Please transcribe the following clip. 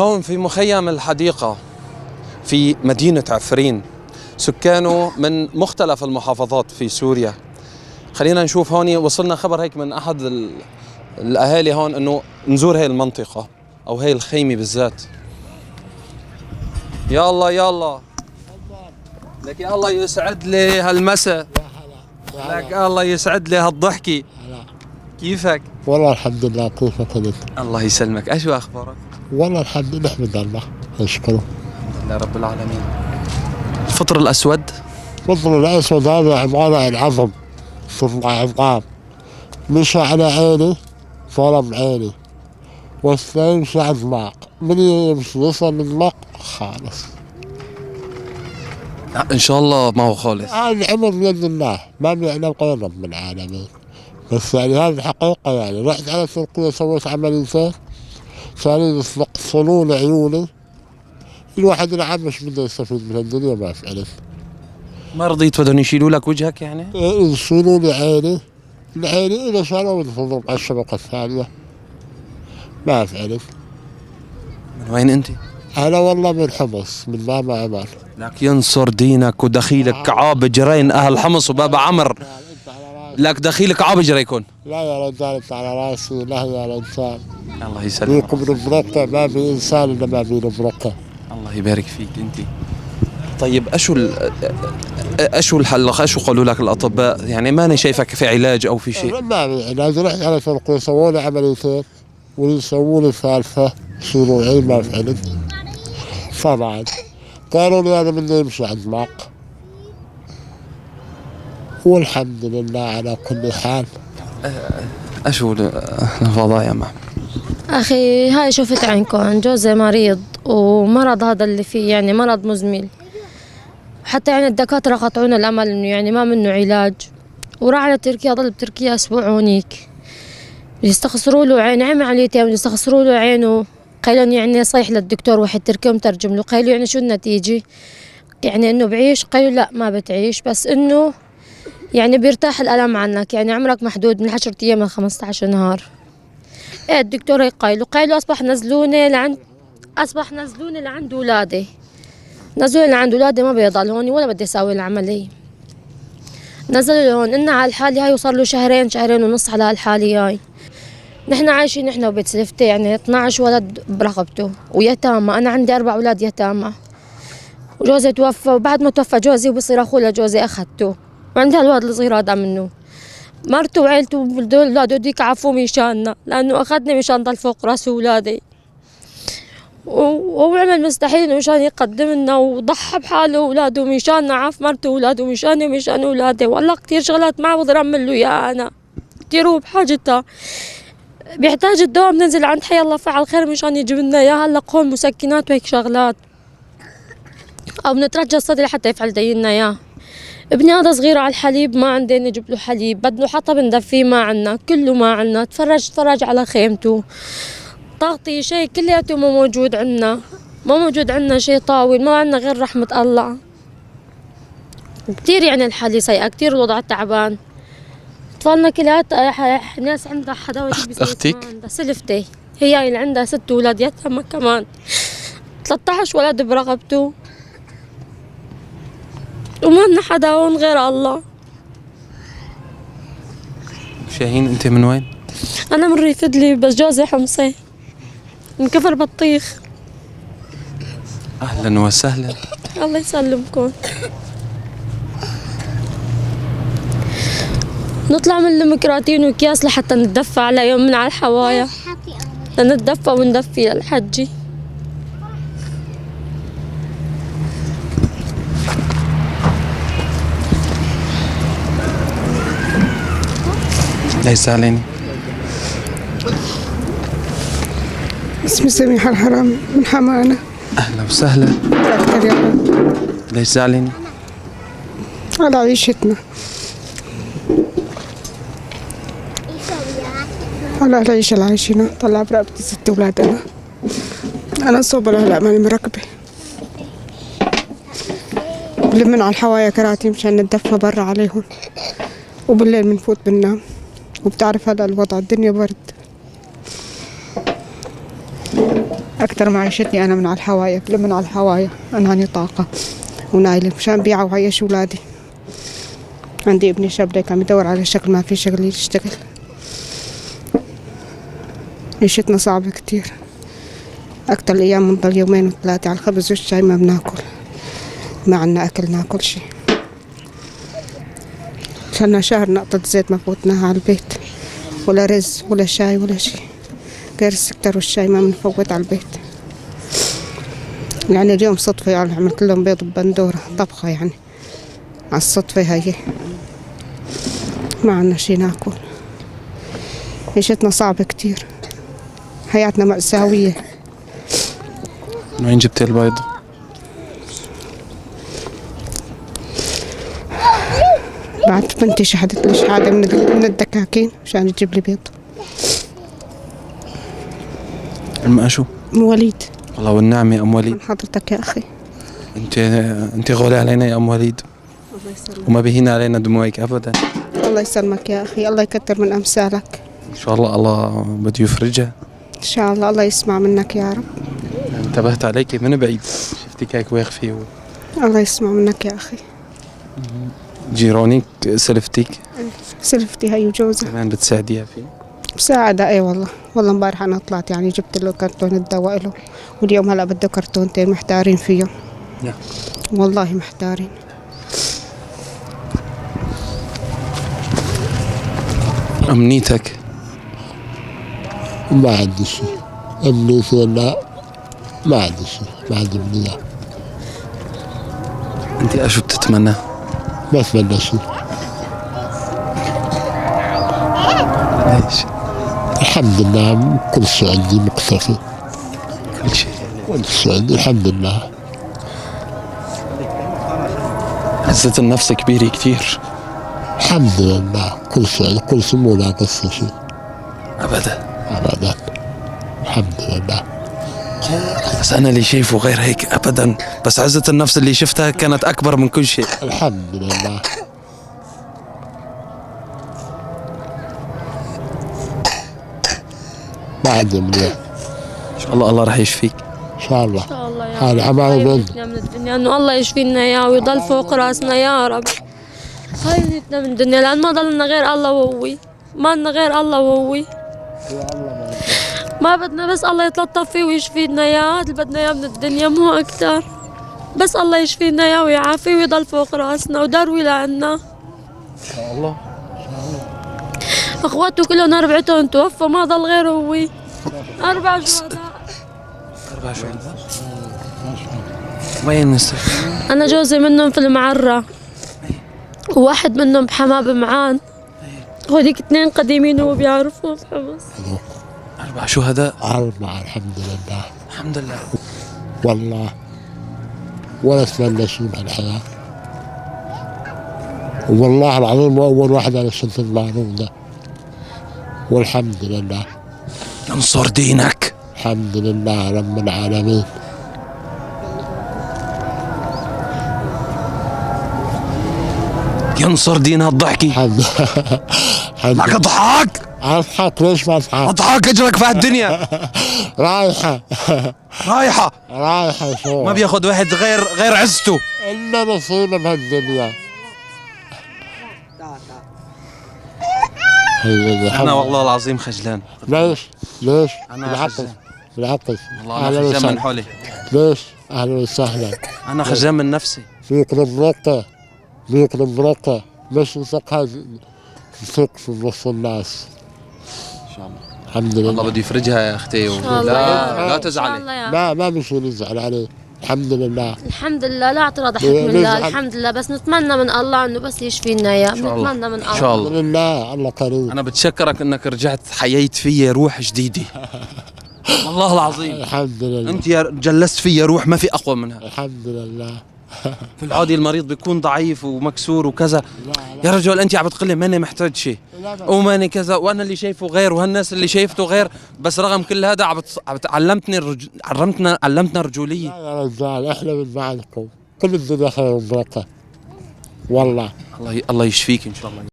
هون في مخيم الحديقة في مدينة عفرين، سكانه من مختلف المحافظات في سوريا. خلينا نشوف هون، وصلنا خبر هيك من أحد الأهالي هون أنه نزور هاي المنطقة أو هاي الخيمة بالذات. يا الله يا الله لك، يا الله يسعد لي هالمساء، لك الله يسعد لي هالضحكة. كيفك؟ والله الحمد لله. كيفك انت؟ الله يسلمك. ايش اخبارك؟ والله الحمد لله، نحمد الله نشكره. الحمد لله رب العالمين. الفطر الاسود؟ الفطر الاسود هذا عبارة عن عظم، صنع عظام، مشى على عيني ضرب عيني، والثاني مشى على الدماغ، من يمشي يوصل للدماغ خالص. ان شاء الله ما هو خالص. هذا الامر بيد الله، ما بيعلم غير رب العالمين. بس يعني هذه الحقيقة. يعني رحت على تركيا سويت عمليتين، صاروا يفصلون عيوني. الواحد العام مش بده يستفيد من الدنيا، ما فعلت. ما رضيت بدهم يشيلوا لك وجهك يعني؟ يشيلوا لي عيني، العيني إذا شالوا يفضلوا على الشبكة الثانية، ما فعلت. من وين انت؟ أنا والله من حمص، من بابا عمر. لك ينصر دينك ودخيلك عاب جرين أهل حمص وبابا عمر. لك دخيلك عاب جريكون. لا يا رجال انت على راسي، لا يا رجال. الله يسلمك. فيكم نبركة، ما في إنسان إلا ما في نبركة. الله يبارك فيك انت. طيب اشو الحل؟ اشو قالوا لك الاطباء؟ يعني ماني شايفك في علاج او في شيء. ما في علاج. رحت على تركيا سووا لي عمليتين ويسووا لي ثالثة يشيلوا عين، ما فعلت. طبعا قالوا لي أنا بدي يمشي على الدماغ، والحمد لله على كل حال. اشو الوضع يا معلم؟ أخي هاي شفت عينكم، جوزي مريض ومرض هذا اللي فيه يعني مرض مزمن، حتى يعني الدكاترة قطعونا الأمل إنه يعني ما منه علاج، وراح على تركيا، ضل بتركيا أسبوع هونيك. يستخسروا له عين، عمل عمليتين يستخسروا له عينه. قالوا يعني صيح للدكتور واحد تركي مترجم له، قالوا يعني شو النتيجة؟ يعني إنه بعيش؟ قالوا لا ما بتعيش، بس إنه يعني بيرتاح الألم عنك، يعني عمرك محدود من 10 أيام ل 15 نهار. ايه الدكتور هيك قايلوا اصبح نزلوني لعند اولادي. نزلوني لعند اولادي، ما بيضل هون ولا بدي اسوي العمليه. نزلوا هون إلنا على الحالة هاي، وصار له شهرين ونص على هالحالة هاي. نحن عايشين نحن وبيت سلفتي، يعني 12 ولد برقبته ويتامى. انا عندي 4 اولاد يتامى، وجوزي توفى، وبعد ما توفى جوزي وبصير اخوه لجوزي اخذته، وعندي هالولد الصغير هذا منه. مرته وعيلته ولاده ديك عفوا مشاننا، لانه اخذني مشان ضل فوق راس اولادي، وهو عمل مستحيل مشان يقدم لنا، وضحى بحاله واولاده مشاننا، عاف مرته واولاده مشاني ومشان اولادي. والله كثير شغلات ما بقدر اعمل له اياها، انا كثير هو بحاجتها، بيحتاج الدواء بننزل عند حي الله فعل خير مشان يجيب لنا اياها. هلا قول مسكنات وهيك شغلات، او بنترجى الصدر حتى يفعل دينا اياه. ابني هذا صغير على الحليب، ما عندنا نجيب له حليب، بدنا حطب ندفيه ما عنا، كله ما عنا. تفرج على خيمته، تغطية شيء كلياته ما موجود عنا، ما موجود عنا شيء طاول، ما عنا غير رحمة الله. كتير يعني الحالة سيئة، كتير الوضع تعبان. أطفالنا كلياتها ناس عندها حدا أختك؟ عندها سلفتي، هي اللي عندها 6 أولاد يتامى كمان، 13 ولد برقبته، وما لنا حدا هون غير الله. شاهين انت من وين؟ انا من ريف ادلي، بس جوزي حمصي من كفر بطيخ. اهلا وسهلا. الله يسلمكم. نطلع من المكراتين واكياس لحتى نتدفى على يوم من على الحوايا، لنتدفى وندفي للحجي. ليس عليني. اسمي سميحة الحرامي من حمانة. أهلا وسهلا. أكثر يا رب. ليس عليني. على عيشتنا، على العيشة اللي عايشينها. طلع برقبتي 6 أولاد. أنا صوبة هلا ماني مركبة، بلمن على الحوايا كراتي مشان نتدفى برا عليهم، وبالليل بنفوت بننام. وبتعرف هذا الوضع، الدنيا برد. أكثر معيشتني أنا من على الحوايا، من على الحوايا أنا هاني طاقة ونايلة مشان بيعوا وعيش أولادي. عندي ابني شاب ليك عم يدور على شغل، ما في شغل يشتغل. عيشتنا صعبة كتير. أكتر الأيام بنضل يومين وثلاثة على الخبز والشاي، ما بناكل، ما عنا أكل ناكل شي. صرنا شهر نقطة زيت ما فوتناها على البيت، ولا رز ولا شاي ولا شي، غير السكر والشاي ما بنفوت على البيت. يعني اليوم صدفة يعني عملت لهم بيض ببندورة طبخة يعني على الصدفة هاي، ما عنا شي ناكل. عيشتنا صعبة كتير، حياتنا مأساوية. من وين جبتي البيض؟ بعد بنتي شحدت لي شحادة من الدكاكين عشان تجيب لي بيض. المقشو؟ أم وليد. والله والنعمة أم وليد. من حضرتك يا أخي. انت غالية علينا يا أم وليد، الله يسلمك. وما بيهين علينا دموعك أبدا. الله يسلمك يا أخي، الله يكتر من أمثالك. إن شاء الله بده يفرجها. إن شاء الله، الله يسمع منك يا رب. انتبهت عليكي من بعيد، شفتك هيك واقفة الله يسمع منك يا أخي. جيرانك سلفتك سلفتي هي وجوزها كمان بتساعديها فيه؟ مساعدة. اي والله، والله امبارح انا طلعت يعني جبت له كرتون الدواء له، واليوم هلا بده كرتونتين محتارين فيهم. نعم والله محتارين. أمنيتك؟ ما عندي شيء أمنيتي، لا ما عندي شيء، ما عندي أمنية. أنت أشو بتتمنى؟ ما أتمنى شيء. ليش؟ الحمد لله كل شيء عندي مكتفي، كل شيء. كل شيء عندي الحمد لله. عزة النفس كبيرة كتير. الحمد لله كل شيء، كل شيء مو ناقص شيء أبدا أبدا. الحمد لله. بس أنا اللي شايفه غير هيك أبدا، بس عزة النفس اللي شفتها كانت أكبر من كل شيء. الحمد لله. ما عندي أمنية. إن شاء الله الله راح يشفيك. إن شاء الله. إن شاء الله يا هذا رب. عمال هاي بنت. بيتنا من الدنيا، إنه الله يشفينا إياه ويضل فوق راسنا يا رب. هاي بيتنا من الدنيا، لأن ما ضلنا غير الله وهو، ما لنا غير الله وهو. ما بدنا بس الله يتلطف فيه ويشفينا إياه، هذا اللي بدنا إياه من الدنيا مو أكتر. بس الله يشفينا إياه ويعافيه ويضل فوق راسنا ودروي لعنا. إن شاء الله. اخواته كلهم 4 توفوا، ما ضل غير هو. 4 شهداء. 4 شهداء. وين نستشفى؟ انا جوزي منهم في المعرة، وواحد منهم بحما بمعان، وهذيك 2 قديمين هو بيعرفهم بحمص. 4 شهداء. 4 الحمد لله. الحمد لله. والله ولا أتمنى شيء من الحياة. والله العظيم أول واحد على الشمس المعروف ده. والحمد لله. ينصر دينك. الحمد لله رب العالمين. ينصر دين هالضحكي. الحمد معك اضحك. أضحك ليش ما أضحك؟ اضحك اجرك في هالدنيا. رايحة رايحة. رايحة شو؟ ما بياخد واحد غير عزته. إلا نصيب من هالدنيا. انا والله العظيم خجلان. ليش؟ ليش؟ أنا بالعكس خجلان. بالعكس. والله انا خجلان من حولي. ليش؟ أهلا وسهلا. انا خجلان من نفسي. فيك المرقة، فيك المرقة، مش مسكها تسك في وسط الناس. ان شاء الله. الحمد الله لله. بده يفرجها يا اختي الله. لا إن شاء تزعلي. الله يا رب. ما بشي نزعل عليه. الحمد لله. الحمد لله، لا اعتراض حكم ليه الله. زعل؟ الحمد لله، بس نتمنى من الله انه بس يشفينا اياه، شاء الله. نتمنى من ان الله. شاء الحمد الله. لله الله كريم. انا بتشكرك انك رجعت حييت فيا روح جديده. والله العظيم الحمد لله. انت جلست فيا روح ما في اقوى منها. الحمد لله. في العادي المريض بيكون ضعيف ومكسور وكذا. يا رجل انت عم بتقلي ماني محتاج شيء وماني كذا، وانا اللي شايفه غير وهالناس اللي شايفته غير، بس رغم كل هذا علمتنا رجوليه. لا يا رجال احنا من بعدكم، كل الدنيا خير وبركة. والله الله يشفيك ان شاء الله.